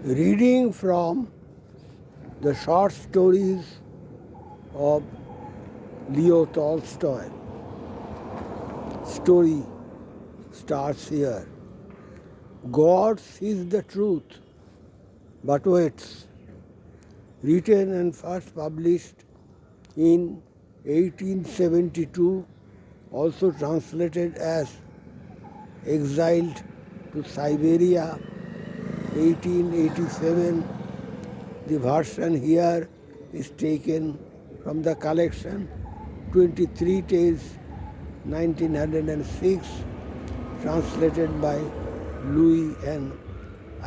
Reading from the short stories of Leo Tolstoy. Story starts here. God sees the truth, but waits. Written and first published in 1872, also translated as Exiled to Siberia, 1887. The version here is taken from the collection 23 Tales, 1906, translated by Louis and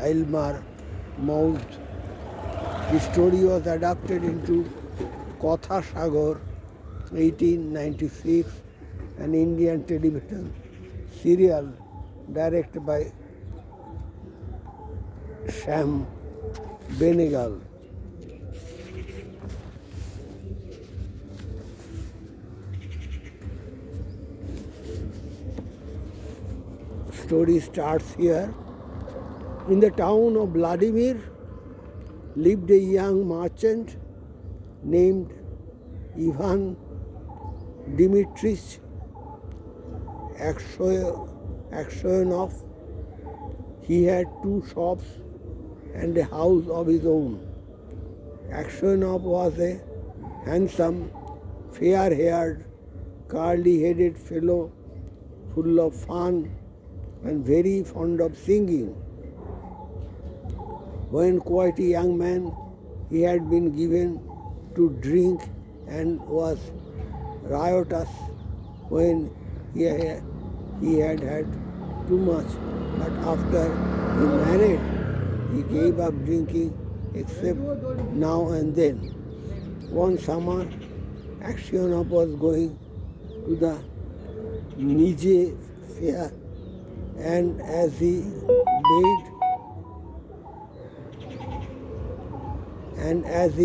Aylmer Mouth. The story was adapted into Kotha Sagar, 1896, an Indian television serial directed by Sam Benegal. Story starts here. In the town of Vladimir lived a young merchant named Ivan Dmitrich Aksionov. He had 2 shops and a house of his own. Aksionov was a handsome, fair-haired, curly-headed fellow full of fun and very fond of singing. When quite a young man, he had been given to drink and was riotous when he had had too much. But after he married, he gave up drinking except now and then. One summer, Aksionov was going to the Nije fair, and as he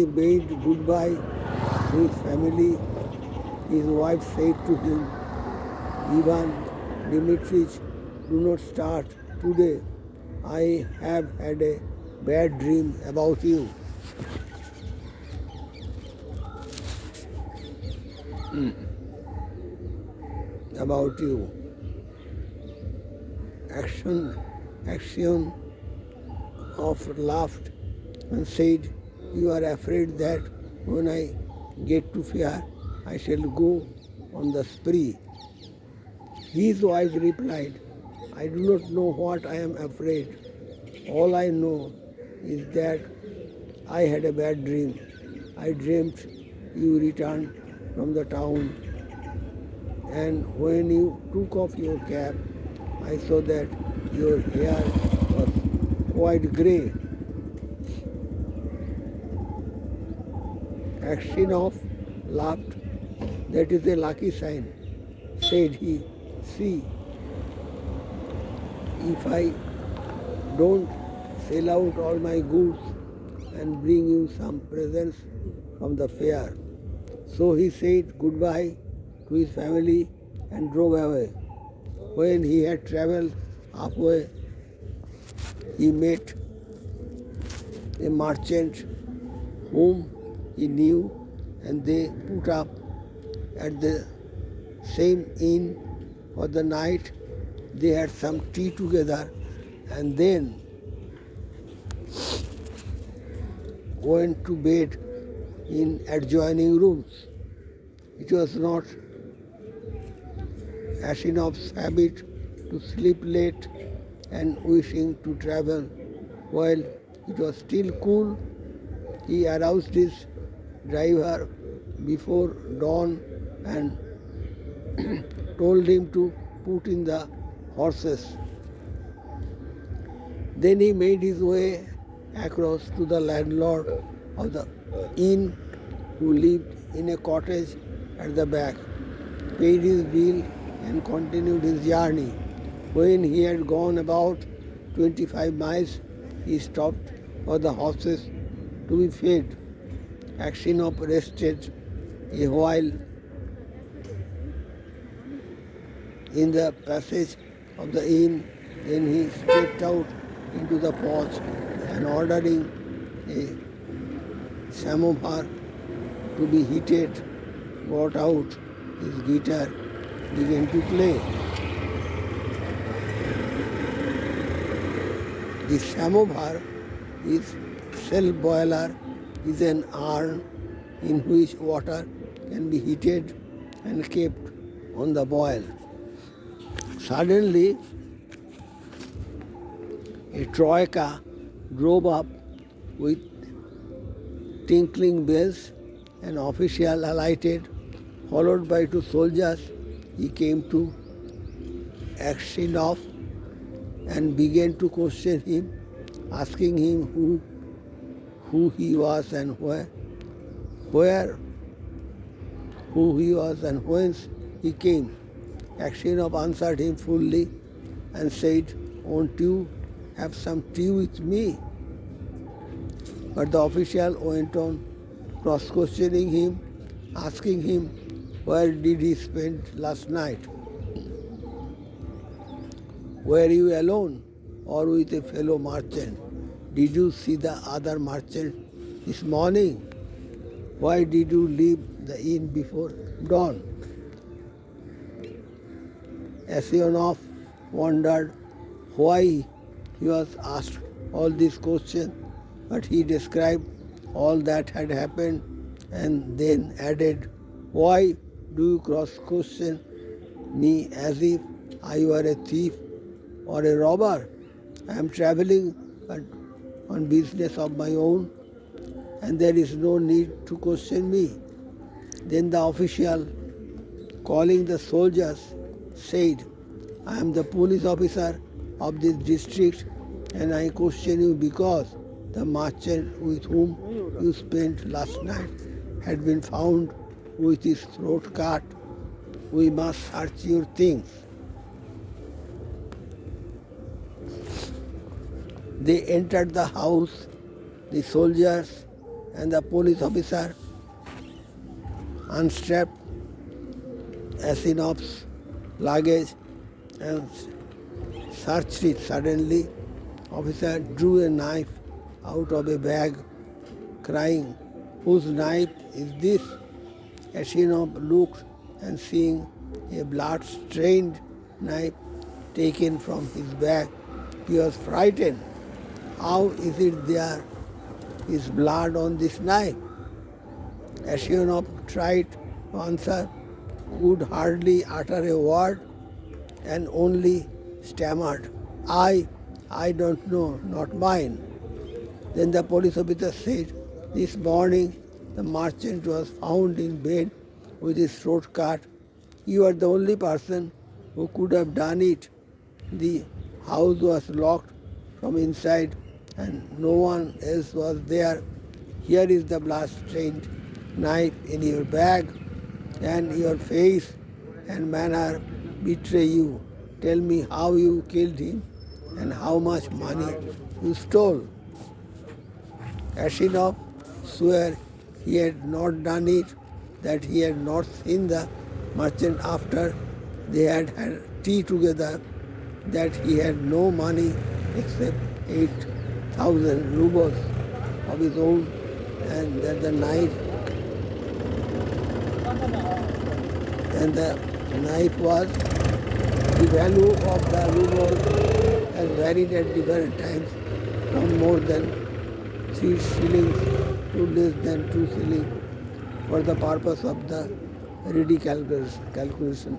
bade goodbye to his family, his wife said to him, "Ivan Dmitrich, do not start today. I have had a bad dream about you." About you. Action of laughed and said, "You are afraid that when I get to fair, I shall go on the spree." His wife replied, "I do not know what I am afraid. All I know is that I had a bad dream. I dreamt you returned from the town, and when you took off your cap, I saw that your hair was quite grey." Aksionov laughed. "That is a lucky sign," said he. "See, if I don't sell out all my goods and bring you some presents from the fair." So he said goodbye to his family and drove away. When he had traveled halfway, he met a merchant whom he knew, and they put up at the same inn for the night. They had some tea together and then went to bed in adjoining rooms. It was not Aksionov's habit to sleep late, and wishing to travel while it was still cool, he aroused his driver before dawn and told him to put in the horses. Then he made his way across to the landlord of the inn, who lived in a cottage at the back, paid his bill and continued his journey. When he had gone about 25 miles, he stopped for the horses to be fed. Aksionov rested a while in the passage of the inn. Then he stepped out into the porch and ordering a samovar to be heated, got out his guitar, began to play. The samovar is self-boiler, is an urn in which water can be heated and kept on the boil. Suddenly, a troika drove up with tinkling bells. An official alighted, followed by two soldiers. He came to Aksinov and began to question him, asking him who he was and who he was and whence he came. Aksinov answered him fully and said, "Won't you have some tea with me?" But the official went on cross-questioning him, asking him where did he spend last night? Were you alone or with a fellow merchant? Did you see the other merchant this morning? Why did you leave the inn before dawn? Asionov wondered why he was asked all these questions, but he described all that had happened and then added, "Why do you cross-question me as if I were a thief or a robber? I am traveling on business of my own, and there is no need to question me." Then the official, calling the soldiers, said, "I am the police officer of this district, and I question you because the merchant with whom you spent last night had been found with his throat cut. We must search your things." They entered the house. The soldiers and the police officer unstrapped Asinov's luggage and searched it. Suddenly, officer drew a knife out of a bag, crying, "Whose knife is this?" Asinov looked and seeing a blood-stained knife taken from his bag, he was frightened. "How is it there is blood on this knife?" Asinov tried to answer, could hardly utter a word, and only stammered, I don't know, not mine." Then the police officer said, "This morning the merchant was found in bed with his throat cut. You are the only person who could have done it. The house was locked from inside and no one else was there. Here is the blood-stained knife in your bag, and your face and manner betray you. Tell me how you killed him and how much money you stole." Asinov swore he had not done it, that he had not seen the merchant after they had had tea together, that he had no money except 8,000 rubles of his own, and that the knife was, the value of the ruble has varied at different times from more than 3 shillings to less than 2 shillings for the purpose of the ready calculation.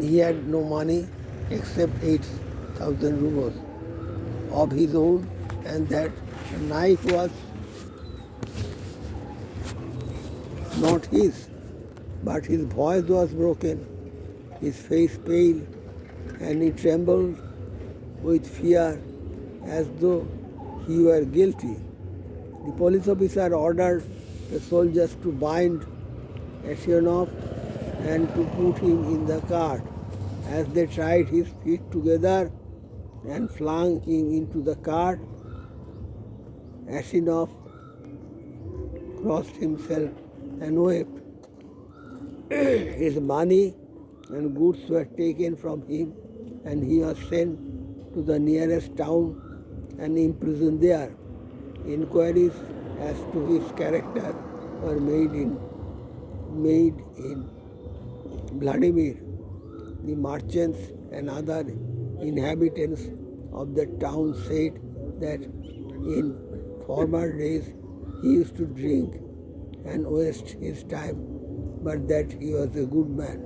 He had no money except 8,000 rubles of his own, and that the knife was not his, but his voice was broken, his face pale, and he trembled with fear as though he were guilty. The police officer ordered the soldiers to bind Asionov and to put him in the cart. As they tied his feet together and flung him into the cart, Asinov crossed himself and wept. His money and goods were taken from him, and he was sent to the nearest town and imprisoned there. Inquiries as to his character were made in Vladimir. The merchants and other inhabitants of the town said that in former days he used to drink and waste his time, but that he was a good man.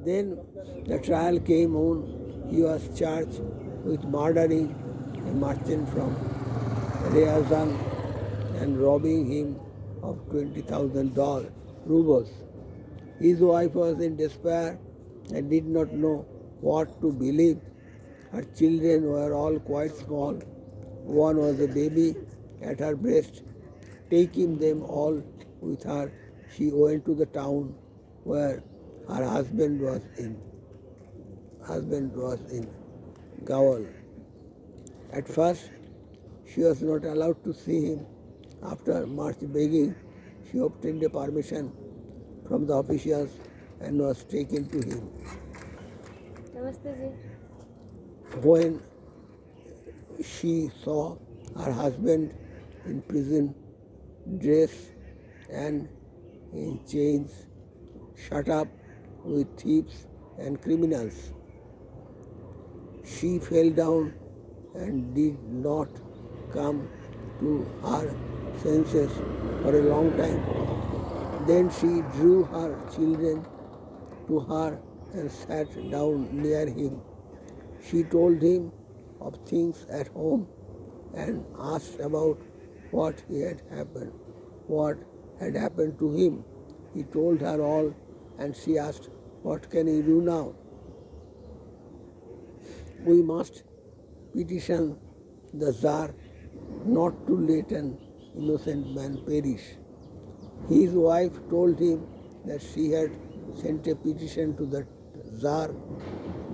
Then the trial came on. He was charged with murdering a merchant from Ryazan and robbing him of 20,000 rubles. His wife was in despair and did not know what to believe. Her children were all quite small. One was a baby at her breast. Taking them all with her, she went to the town where her husband was in gaol. At first, she was not allowed to see him. After much begging, she obtained a permission from the officials and was taken to him. Namaste ji. When she saw her husband in prison dress and in chains, shut up with thieves and criminals, she fell down and did not come to her senses for a long time. Then she drew her children to her and sat down near him. She told him of things at home and asked about what had happened to him. He told her all, and she asked, "What can he do now?" "We must petition the Tsar not to let an innocent man perish." His wife told him that she had sent a petition to the Tsar,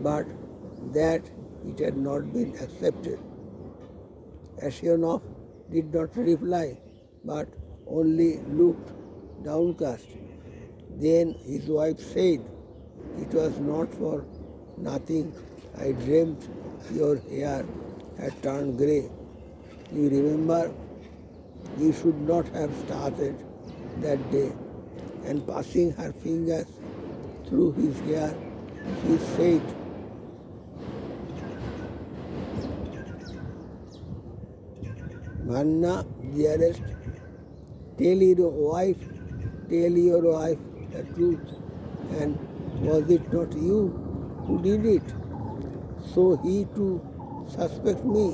but that it had not been accepted. Ashionov did not reply, but only looked downcast. Then his wife said, "It was not for nothing I dreamt your hair had turned grey. You remember, you should not have started that day." And passing her fingers through his hair, she said, "Vanna, dearest, tell your wife the truth. And was it not you who did it? So he too suspects me,"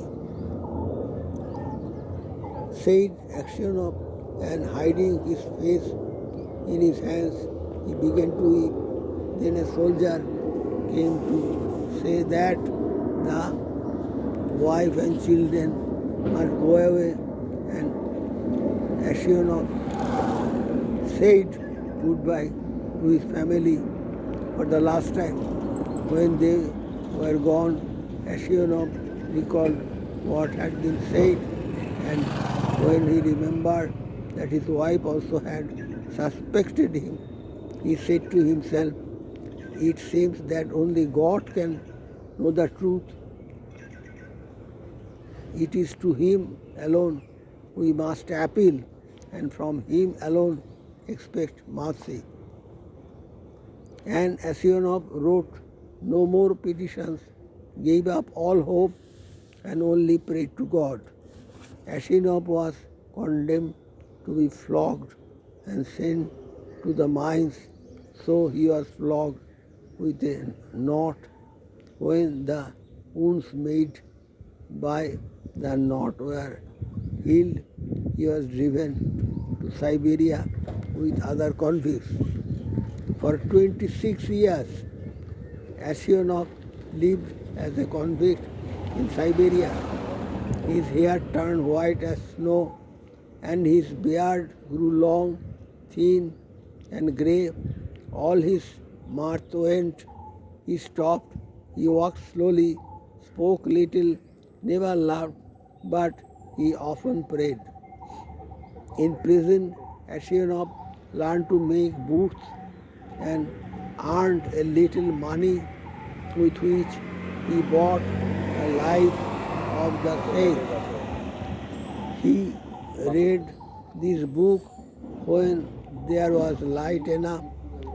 said Aksionov, and hiding his face in his hands, he began to weep. Then a soldier came to say that the wife and children must go away, and Aksionov said goodbye to his family for the last time. When they were gone, Aksionov recalled what had been said, and when he remembered that his wife also had suspected him, he said to himself, "It seems that only God can know the truth. It is to Him alone we must appeal, and from Him alone expect mercy." And Aksionov wrote no more petitions, gave up all hope, and only prayed to God. Aksionov was condemned to be flogged and sent to the mines, so he was flogged with a knot. When the wounds made by the knot were healed, he was driven to Siberia with other convicts. For 26 years, Aksionov lived as a convict in Siberia. His hair turned white as snow, and his beard grew long, thin, and grey. All his mirth went. He stopped. He walked slowly, spoke little, never laughed, but he often prayed. In prison, Aksionov learned to make boots and earned a little money with which he bought the life of the saints. He read this book when there was light enough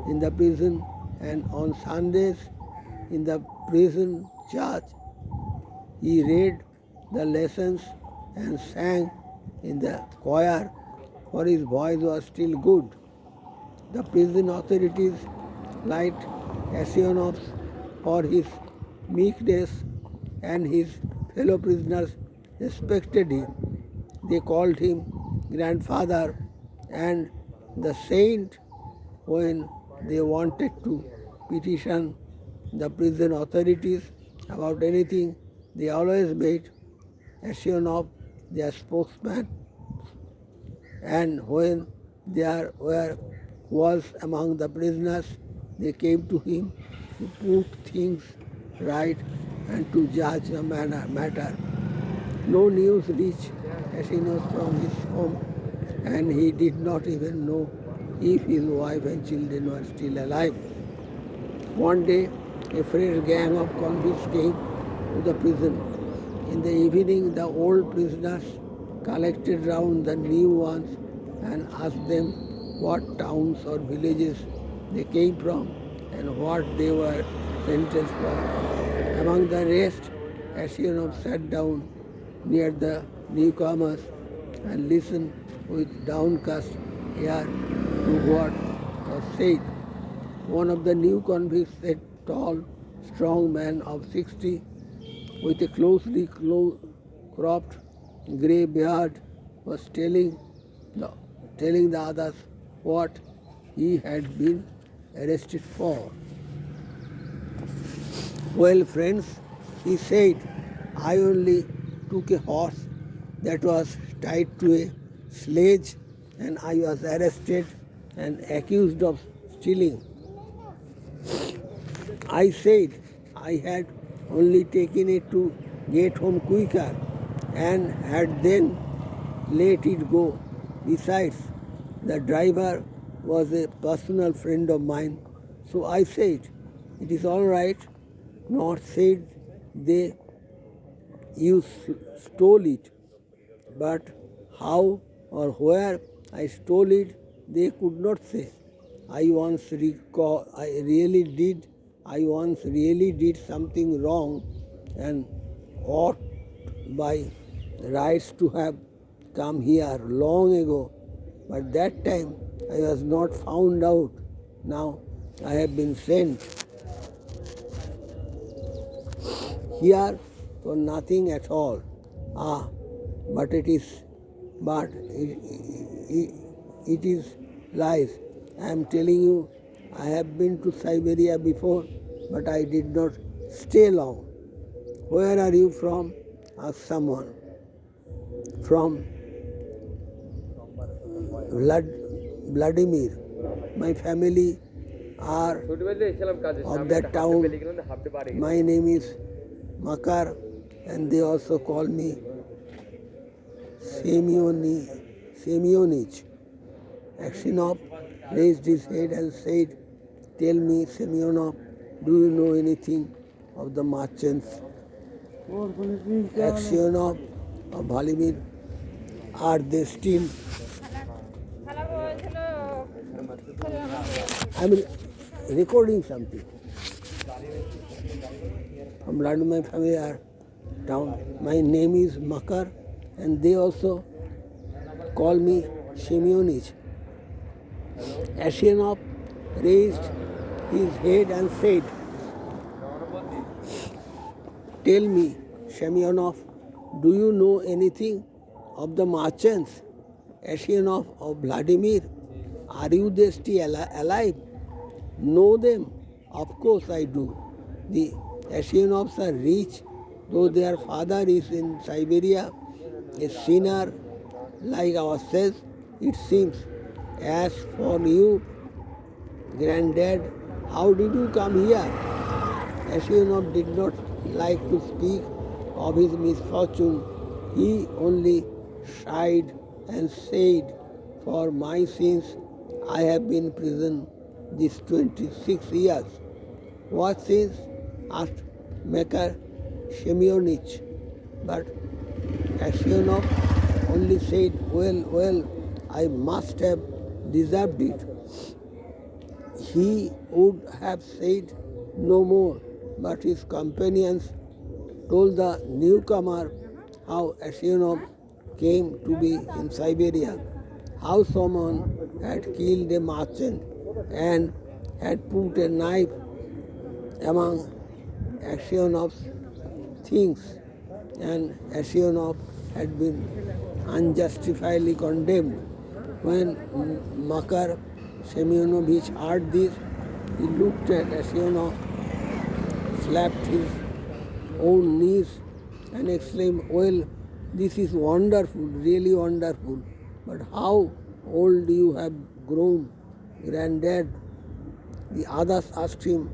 in the prison, and on Sundays in the prison church he read the lessons and sang in the choir, for his voice was still good. The prison authorities liked Asionovs for his meekness, and his fellow prisoners respected him. They called him grandfather and the saint when they wanted to petition the prison authorities about anything. They always made Asionov their spokesman, and when there were quarrels among the prisoners, they came to him to put things right and to judge the matter. No news reached Asinus from his home, and he did not even know if his wife and children were still alive. One day, a fresh gang of convicts came to the prison. In the evening, the old prisoners collected round the new ones and asked them what towns or villages they came from and what they were sentenced for. Among the rest, Asionov sat down near the newcomers and listened with downcast ear to what was said. One of the new convicts, a tall, strong man of 60, with a closely cropped grey beard, was telling the others what he had been arrested for. Well, friends, he said, I only took a horse that was tied to a sledge, and I was arrested and accused of stealing. I said I had only taken it to get home quicker and had then let it go. Besides, the driver was a personal friend of mine, so I said, it is all right. Not said you stole it, but how or where I stole it, they could not say. I once really did something wrong and ought by rights to have come here long ago, but that time I was not found out. Now I have been sent here for nothing at all. But it is lies. I am telling you, I have been to Siberia before, but I did not stay long. Where are you from? Asked someone. From Vladimir. My family are of that town. My name is Makar, and they also call me Semyonich. Aksinov raised his head and said, tell me, Semyonov, do you know anything of the merchants? Aksionov of Vladimir, are they still? I am recording something. From Vladimir, my family are down. My name is Makar, and they also call me Semyonich. Asionov raised his head and said, tell me, Semyonov, do you know anything of the merchants? Asionov of Vladimir, are you they still alive? Know them? Of course I do. The Asionovs are rich, though their father is in Siberia, a sinner like ourselves, it seems. As for you, granddad, how did you come here? Asionov did not like to speak of his misfortune. He only sighed and said, for my sins, I have been in prison these 26 years. What sins? Asked Makar. Semyonich. But Aksionov only said, well, I must have deserved it. He would have said no more, but his companions told the newcomer how Aksionov came to be in Siberia, how someone had killed a merchant and had put a knife among Aksionov's things, and Aksionov had been unjustifiably condemned. When Makar Semyonovich heard this, he looked at Aksionov, slapped his own knees, and exclaimed, well, this is wonderful, really wonderful. But how old you have grown, granddad? The others asked him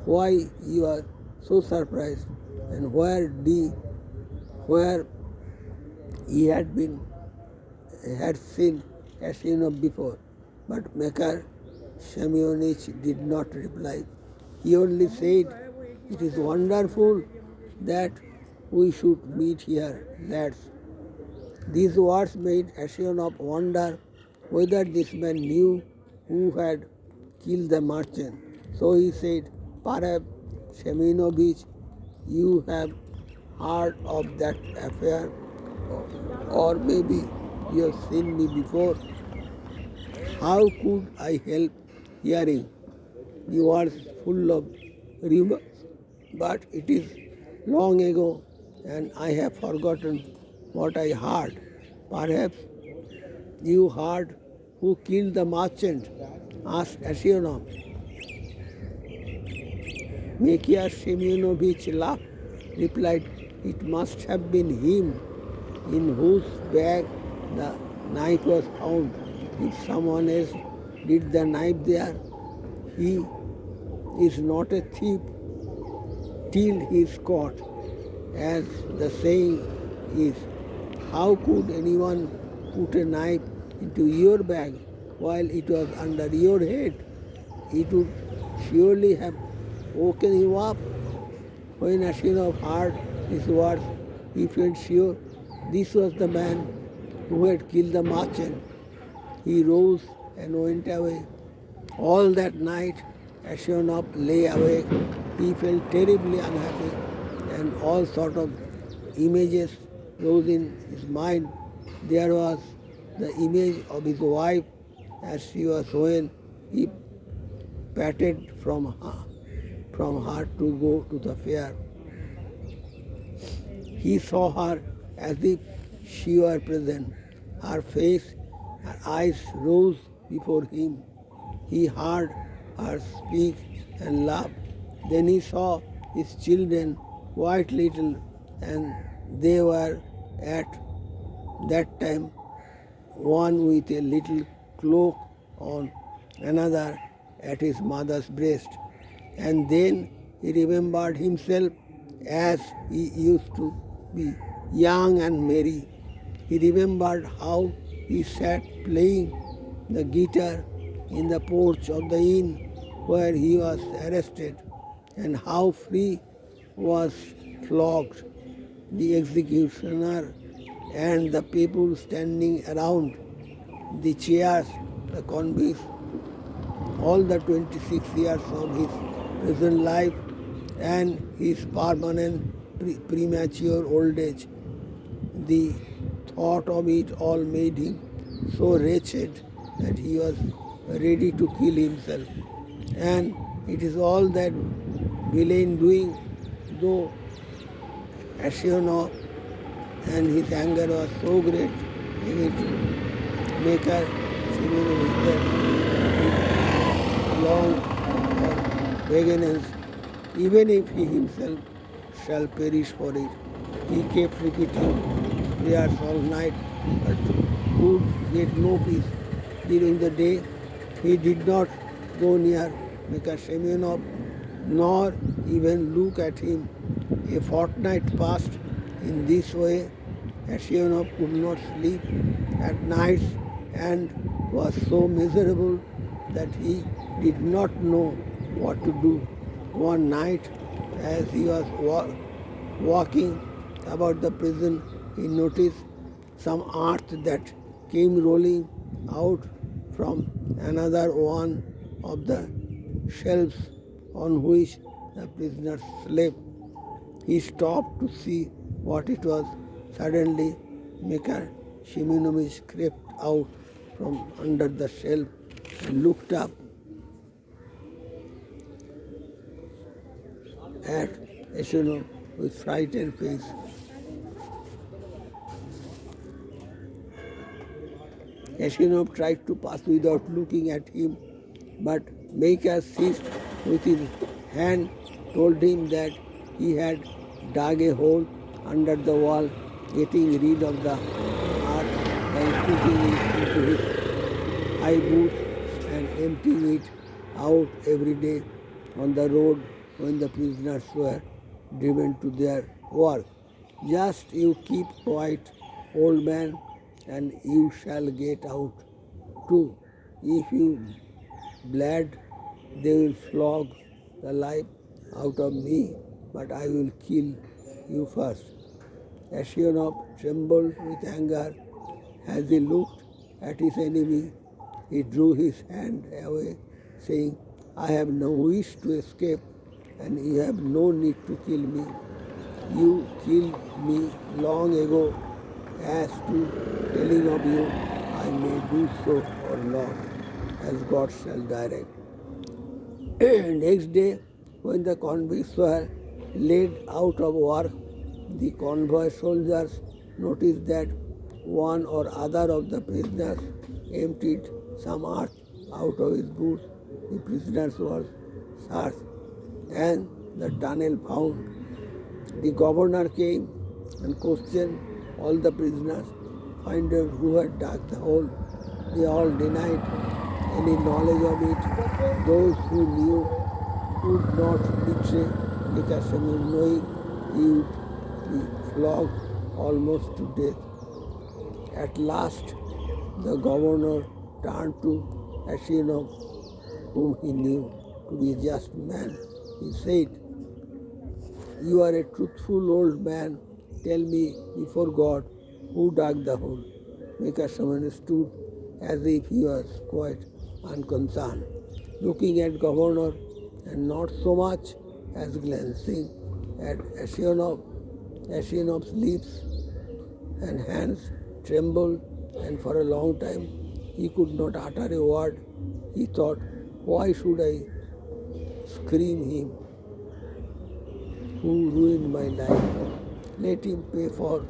why you are so surprised and where he had seen Aksionov before. But Makar Semyonich did not reply. He only said, it is wonderful that we should meet here, lads. These words made Aksionov wonder whether this man knew who had killed the merchant. So he said, perhaps Semyonovich, you have heard of that affair, or maybe you have seen me before. How could I help hearing? The words full of rumors, but it is long ago and I have forgotten what I heard. Perhaps you heard who killed the merchant? Asked Aksionov. Mikhail Semyonovich laughed, replied, it must have been him in whose bag the knife was found. If someone else did the knife there, he is not a thief till he is caught, as the saying is. How could anyone put a knife into your bag while it was under your head? It would surely have woken you up. When Aksionov heard these words, he felt sure this was the man who had killed the merchant. He rose and went away. All that night, Aksionov lay awake. He felt terribly unhappy, and all sorts of images rose in his mind. There was the image of his wife as she was when he parted from her to go to the fair. He saw her as if she were present. Her face, her eyes rose before him. He heard her speak and laugh. Then he saw his children, quite little, and they were at that time one with a little cloak on, another at his mother's breast. And then he remembered himself as he used to be, young and merry. He remembered how he sat playing the guitar in the porch of the inn where he was arrested, and how free was flogged, the executioner and the people standing around, the chairs, the convicts, all the 26 years of his prison life and his permanent premature old age. The thought of it all made him so wretched that he was ready to kill himself. And it is all that villain doing, though Aksionov and his anger was so great against Maker Semyonovich that he longed for vengeance, even if he himself shall perish for it. He kept repeating prayers all night, but could get no peace. During the day, he did not go near Mikhail Semyonov, nor even look at him. A fortnight passed in this way. Aksionov could not sleep at nights and was so miserable that he did not know what to do. One night, as he was Walking about the prison, he noticed some art that came rolling out from another one of the shelves on which the prisoners slept. He stopped to see what it was. Suddenly, Mikhail Shimonovich crept out from under the shelf and looked up at Eshunov with frightened face. Eshunov tried to pass without looking at him, but Mikhail seized with his hand, told him that he had dug a hole under the wall, getting rid of the earth by putting it into his high boots and emptying it out every day on the road when the prisoners were driven to their work. Just you keep quiet, old man, and you shall get out too. If you bled, they will flog the life out of me, but I will kill you first. Ashionov trembled with anger as he looked at his enemy. He drew his hand away, saying, I have no wish to escape, and you have no need to kill me. You killed me long ago. As to telling of you, I may do so or not, as God shall direct. Next day, when the convicts were led out of work, the convoy soldiers noticed that one or other of the prisoners emptied some earth out of his boots. The prisoners were searched and the tunnel found. The governor came and questioned all the prisoners, find out who had dug the hole. They all denied any knowledge of it. Those who knew would not betray the customer, knowing he would be flogged almost to death. At last, the governor turned to Ashionov, whom he knew to be a just man. He said, You are a truthful old man. Tell me before God who dug the hole. Mikhail stood as if he was quite unconcerned, looking at governor and not so much as glancing at Ashionov. Ashionov's lips and hands trembled, and for a long time he could not utter a word. He thought, why should I scream him who ruined my life? Let him pay for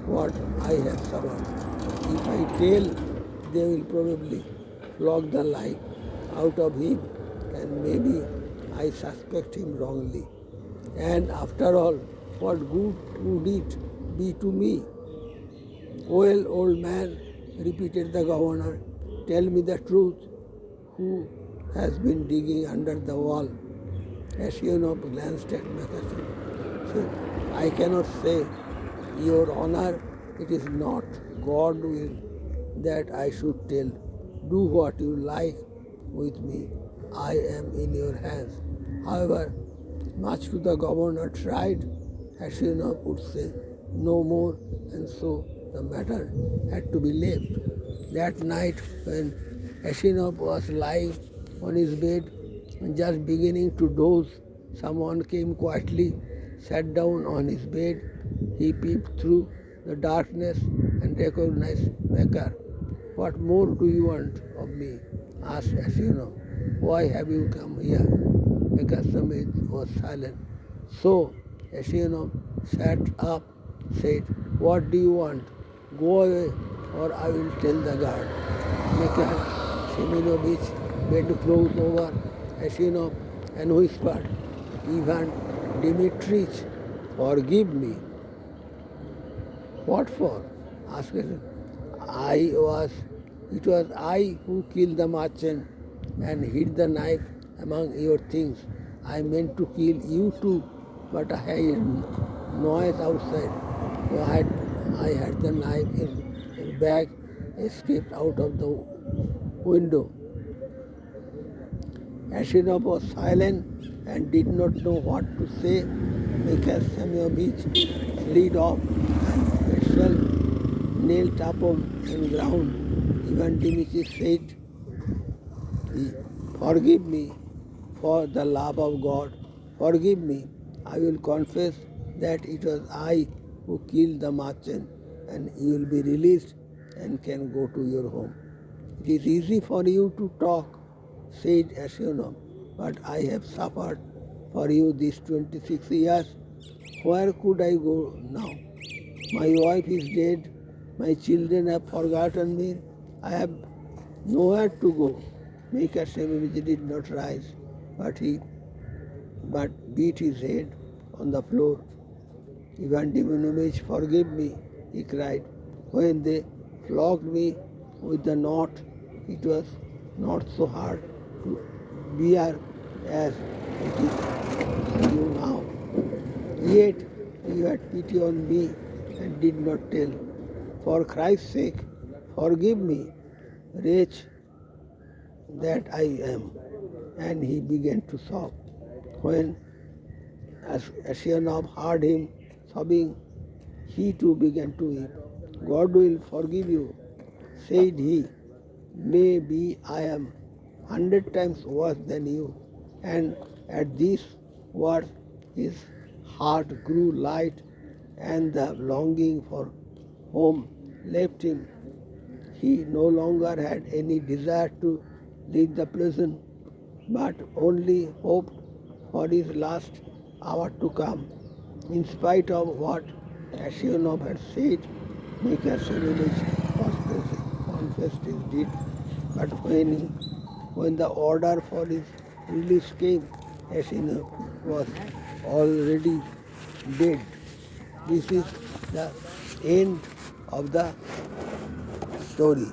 what I have suffered. If I tell, they will probably flog the life out of him, and maybe I suspect him wrongly. And after all, what good would it be to me? Well, old man, repeated the governor, tell me the truth. Who has been digging under the wall? Ashionov glanced at Mikhail. Said, I cannot say, Your Honor, it is not God will that I should tell. Do what you like with me. I am in your hands. However, much to the governor tried, Ashionov would say no more, and so the matter had to be left. That night, when Ashionov was lying on his bed and just beginning to doze, someone came quietly, sat down on his bed. He peeped through the darkness and recognized Becker. What more do you want of me? Asked Ashionov. Why have you come here? Becker was silent. So Ashionov sat up, said, What do you want? Go away, or I will tell the guard. Mikhail Shimonovich bent close over Ashionov and whispered, Ivan Dmitrich, forgive me. What for? Asked Ashionov. It was I who killed the merchant and hid the knife among your things. I meant to kill you too, but I heard noise outside. So I had the knife in the bag, escaped out of the window. Ashionov was silent and did not know what to say. Mikhail Semyonovich slid off and itself knelt upon the ground. Ivan Dimitrich said, "Forgive me for the love of God. Forgive me. I will confess that it was I who killed the merchant, and you will be released and can go to your home." "It is easy for you to talk," said Asyonov, "but I have suffered for you these 26 years. Where could I go now? My wife is dead. My children have forgotten me. I have nowhere to go." Mikhail Semyonovich did not rise, but beat his head on the floor. "Ivan Dimitrievich, forgive me," he cried. "When they flogged me with the knot, it was not so hard to bear as it is for you now. Yet you had pity on me and did not tell. For Christ's sake, forgive me, wretch that I am." And he began to sob. When Asyonov heard him sobbing, he too began to weep. "God will forgive you," said he. "Maybe I am 100 times worse than you." And at these words his heart grew light and the longing for home left him. He no longer had any desire to leave the prison, but only hoped for his last hour to come. In spite of what Asyonov had said, Mikhail Semyonovich confessed his deed. But when the order for his release came, Asyonov was already dead. This is the end of the story.